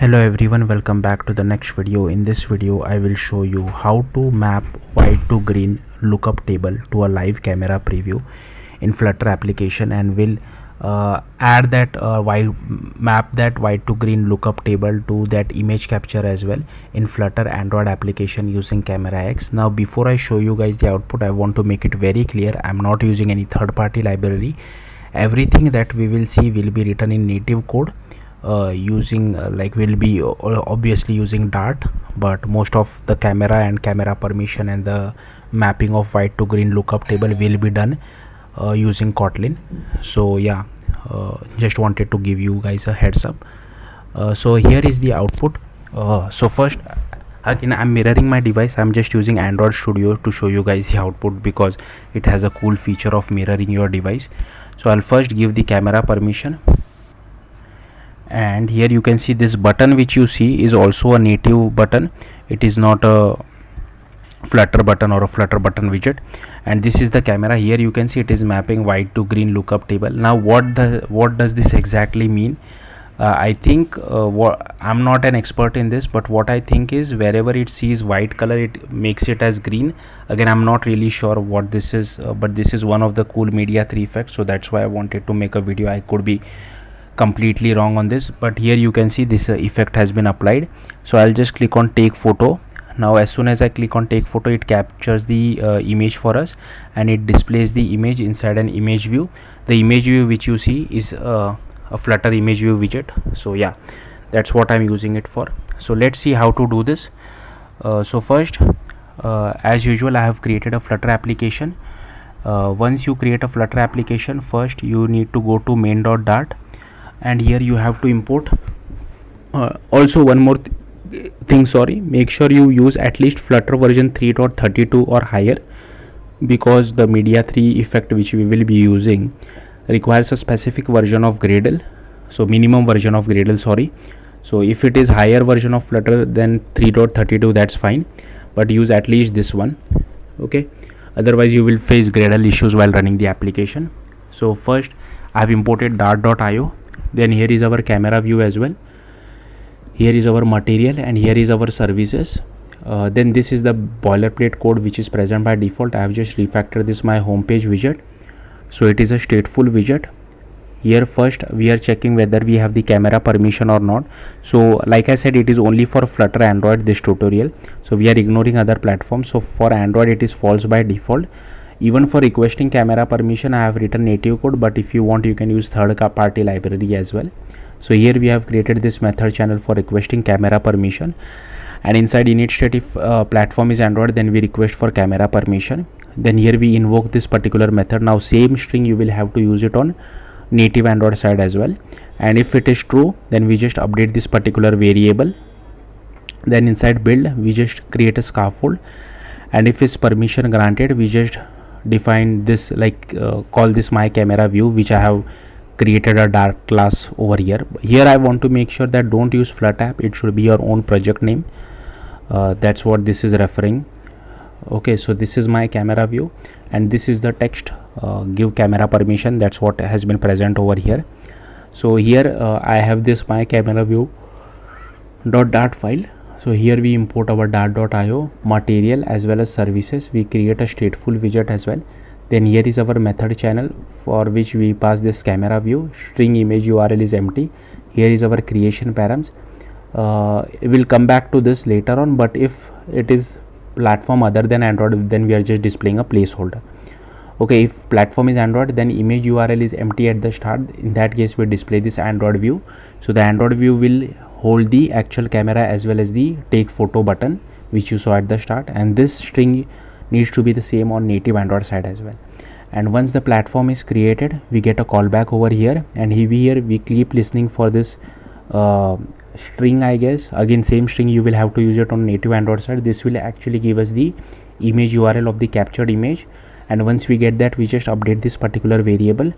Hello everyone, welcome back to the next video. In this video I will show you how to map white to green lookup table to a live camera preview in Flutter application, and will add that map that white to green lookup table to that image capture as well in Flutter Android application using Camera X. Now before I show you guys the output, I want to make it very clear, I'm not using any third-party library. Everything that we will see will be written in native code using will be obviously using Dart, but most of the camera and camera permission and the mapping of white to green lookup table will be done using Kotlin. So yeah, just wanted to give you guys a heads up. So here is the output. So first, again, I'm mirroring my device. I'm just using Android Studio to show you guys the output because it has a cool feature of mirroring your device. So I'll first give the camera permission, and here you can see this button which you see is also a native button. It is not a Flutter button or a Flutter button widget. And this is the camera. Here you can see it is mapping white to green lookup table. Now what does this exactly mean? I think I'm not an expert in this, but what I think is wherever it sees white color, it makes it as green. Again, I'm not really sure what this is, but this is one of the cool Media 3 effects, so that's why I wanted to make a video. I could be completely wrong on this, but here you can see this effect has been applied. So I'll just click on take photo. Now as soon as I click on take photo, it captures the image for us, and it displays the image inside an image view. The image view which you see is a Flutter image view widget. So yeah, that's what I'm using it for. So let's see how to do this. So first, as usual, I have created a Flutter application. Once you create a Flutter application, first you need to go to main.dart, and here you have to import. Also one more thing, sorry, make sure you use at least Flutter version 3.32 or higher, because the Media 3 effect which we will be using requires a specific version of Gradle, so minimum version of Gradle, sorry. So if it is higher version of Flutter than 3.32, that's fine, but use at least this one, okay? Otherwise you will face Gradle issues while running the application. So first I have imported dart.io. Then here is our camera view as well. Here is our material, and here is our services. Then this is the boilerplate code which is present by default. I have just refactored this my homepage widget, so it is a stateful widget. Here first we are checking whether we have the camera permission or not. So like I said, it is only for Flutter Android, this tutorial, so we are ignoring other platforms. So for Android it is false by default. Even for requesting camera permission, I have written native code, but if you want, you can use third-party library as well. So here we have created this method channel for requesting camera permission, and inside init state, if platform is Android, then we request for camera permission. Then here we invoke this particular method. Now same string you will have to use it on native Android side as well, and if it is true, then we just update this particular variable. Then inside build, we just create a scaffold, and if it's permission granted, we just define this call this my camera view, which I have created a Dart class over here. Here I want to make sure that don't use Flutter app, it should be your own project name. That's what this is referring. Okay, so this is my camera view, and this is the text, give camera permission. That's what has been present over here. So here I have this my camera view .dart file. So here we import our dart.io, material as well as services. We create a stateful widget as well. Then here is our method channel, for which we pass this camera view. String image URL is empty. Here is our creation params. We'll come back to this later on, but if it is platform other than Android, then we are just displaying a placeholder. Okay, if platform is Android, then image URL is empty at the start. In that case, we display this Android view. So the Android view will hold the actual camera as well as the take photo button which you saw at the start, and this string needs to be the same on native Android side as well. And once the platform is created, we get a callback over here, and here we keep listening for this string, I guess. Again, same string you will have to use it on native Android side. This will actually give us the image URL of the captured image, and once we get that, we just update this particular variable.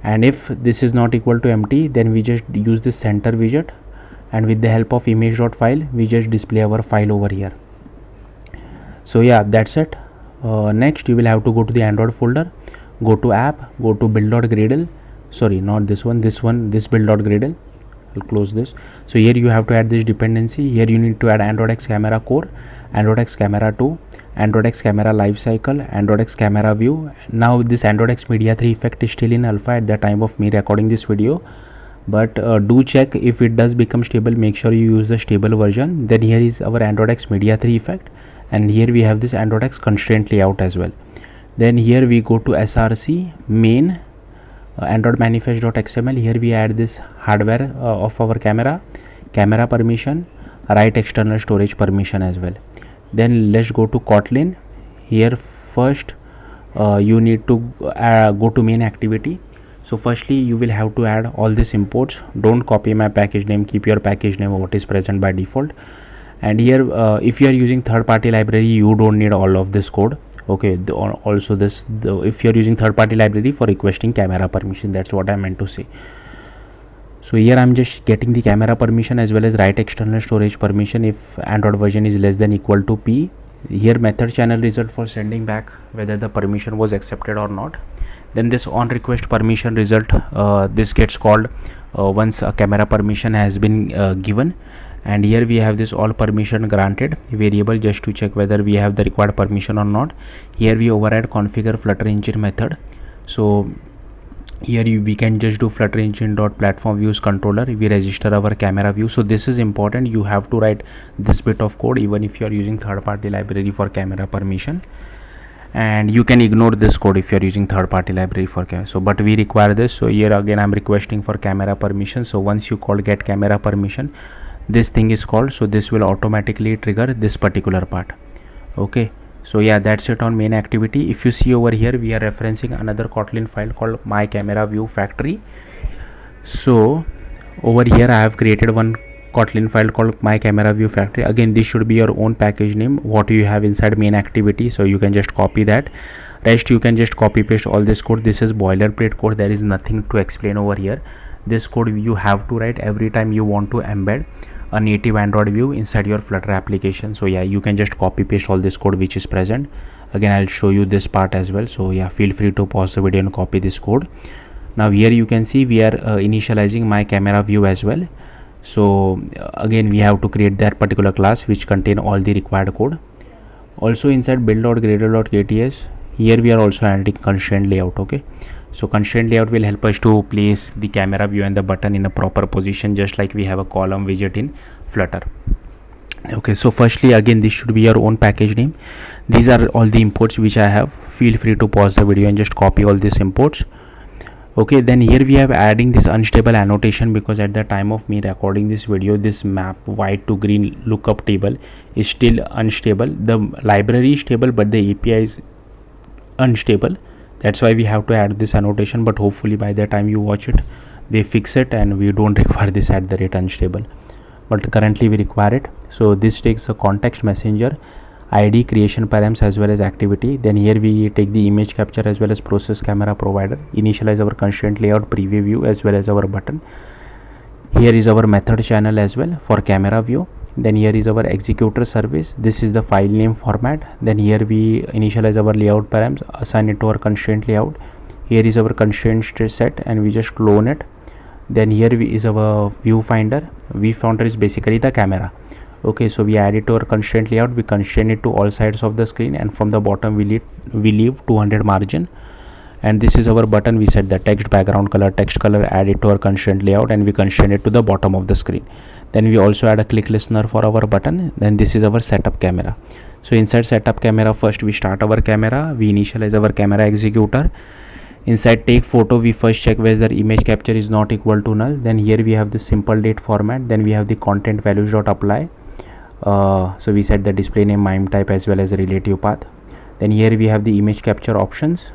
And if this is not equal to empty, then we just use this center widget, and with the help of image.file, we just display our file over here. So yeah, that's it. Next you will have to go to the Android folder, go to app, go to build.gradle, sorry, not this one, this build.gradle. I'll close this. So here you have to add this dependency. Here you need to add Android X camera core, Android X camera 2, Android X camera lifecycle, Android X camera view. Now this Android X media 3 effect is still in alpha at the time of me recording this video, but do check if it does become stable. Make sure you use the stable version. Then here is our Android X media 3 effect, and here we have this Android X constraint layout as well. Then here we go to src main android manifest.xml. here we add this hardware of our camera permission, write external storage permission as well. Then let's go to Kotlin. Here first you need to go to main activity. So firstly you will have to add all these imports. Don't copy my package name, keep your package name what is present by default. And here if you are using third-party library, you don't need all of this code. Okay, also this if you are using third-party library for requesting camera permission, that's what I meant to say. So here I'm just getting the camera permission as well as write external storage permission if Android version is less than equal to p. Here method channel result for sending back whether the permission was accepted or not. Then this on request permission result, this gets called once a camera permission has been given. And here we have this all permission granted variable just to check whether we have the required permission or not. Here we override configure Flutter engine method. So here we can just do Flutter engine dot platform views controller. We register our camera view. So this is important. You have to write this bit of code even if you are using third-party library for camera permission. And you can ignore this code if you are using third-party library for camera. So but we require this. So here again I'm requesting for camera permission. So once you call get camera permission, this thing is called, so this will automatically trigger this particular part. Okay, so yeah, that's it on main activity. If you see over here, we are referencing another Kotlin file called my camera view factory. So over here I have created one Kotlin file called my camera view factory. Again, this should be your own package name what you have inside main activity, so you can just copy that. Rest you can just copy paste all this code. This is boilerplate code, there is nothing to explain over here. This code you have to write every time you want to embed a native Android view inside your Flutter application. So yeah, you can just copy paste all this code which is present. Again, I'll show you this part as well. So yeah, feel free to pause the video and copy this code. Now here you can see we are initializing my camera view as well. So again, we have to create that particular class which contain all the required code. Also inside build.gradle.kts, here we are also adding constraint layout. Okay, so constraint layout will help us to place the camera view and the button in a proper position, just like we have a column widget in Flutter. Okay, so firstly again this should be your own package name. These are all the imports which I have. Feel free to pause the video and just copy all these imports. Okay, then here we have adding this unstable annotation because at the time of me recording this video, this map white to green lookup table is still unstable. The library is stable but the API is unstable. That's why we have to add this annotation, but hopefully by the time you watch it they fix it and we don't require this at the rate unstable, but currently we require it. So this takes a context messenger, ID, creation params as well as activity. Then here we take the image capture as well as process camera provider, initialize our constraint layout, preview view as well as our button. Here is our method channel as well for camera view. Then here is our executor service. This is the file name format. Then here we initialize our layout params, assign it to our constraint layout. Here is our constraint set and we just clone it. Then here is our viewfinder. Viewfinder is basically the camera. Okay, so we add it to our constraint layout. We constrain it to all sides of the screen and from the bottom we leave 200 margin. And this is our button. We set the text background color, text color, add it to our constraint layout and we constrain it to the bottom of the screen. Then we also add a click listener for our button. Then this is our setup camera. So inside setup camera, first we start our camera, we initialize our camera executor. Inside take photo, we first check whether image capture is not equal to null. Then here we have the simple date format. Then we have the content values dot apply. So we set the display name, MIME type as well as a relative path. Then here we have the image capture options.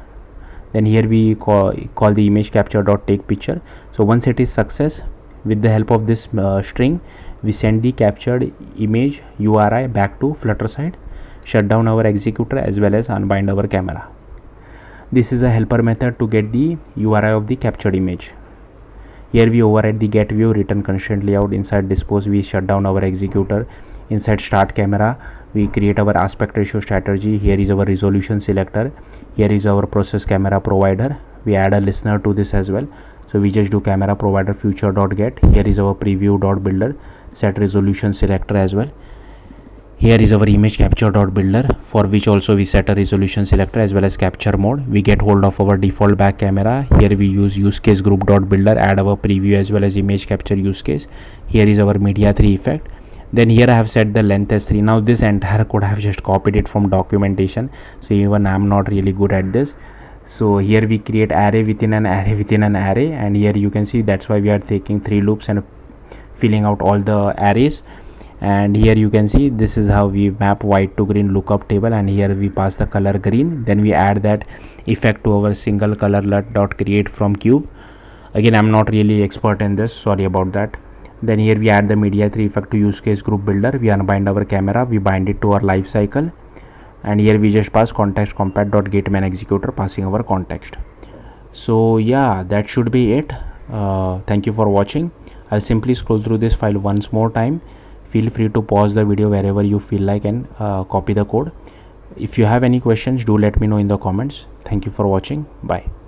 Then here we call the image capture dot take picture. So once it is success, with the help of this string, we send the captured image URI back to Flutter side, shut down our executor as well as unbind our camera. This is a helper method to get the URI of the captured image. Here we override the get view, return constraint layout. Inside dispose, we shut down our executor. Inside start camera, we create our aspect ratio strategy. Here is our resolution selector. Here is our process camera provider. We add a listener to this as well. So we just do camera provider future dot get. Here is our preview dot builder, set resolution selector as well. Here is our image capture dot builder, for which also we set a resolution selector as well as capture mode. We get hold of our default back camera. Here we use case group dot builder, add our preview as well as image capture use case. Here is our media 3 effect. Then here I have set the length as 3. Now this entire code I have just copied it from documentation, so even I am not really good at this. So here we create array within an array within an array, and here you can see that's why we are taking 3 loops and filling out all the arrays. And here you can see this is how we map white to green lookup table, and here we pass the color green. Then we add that effect to our single color LUT dot create from cube. Again, I'm not really expert in this, sorry about that. Then here we add the media 3 effect to use case group builder. We unbind our camera, we bind it to our life cycle, and here we just pass context compat dot get main executor, passing our context. So yeah, that should be it. Thank you for watching. I'll simply scroll through this file once more time. Feel free to pause the video wherever you feel like and copy the code. If you have any questions, do let me know in the comments. Thank you for watching. Bye.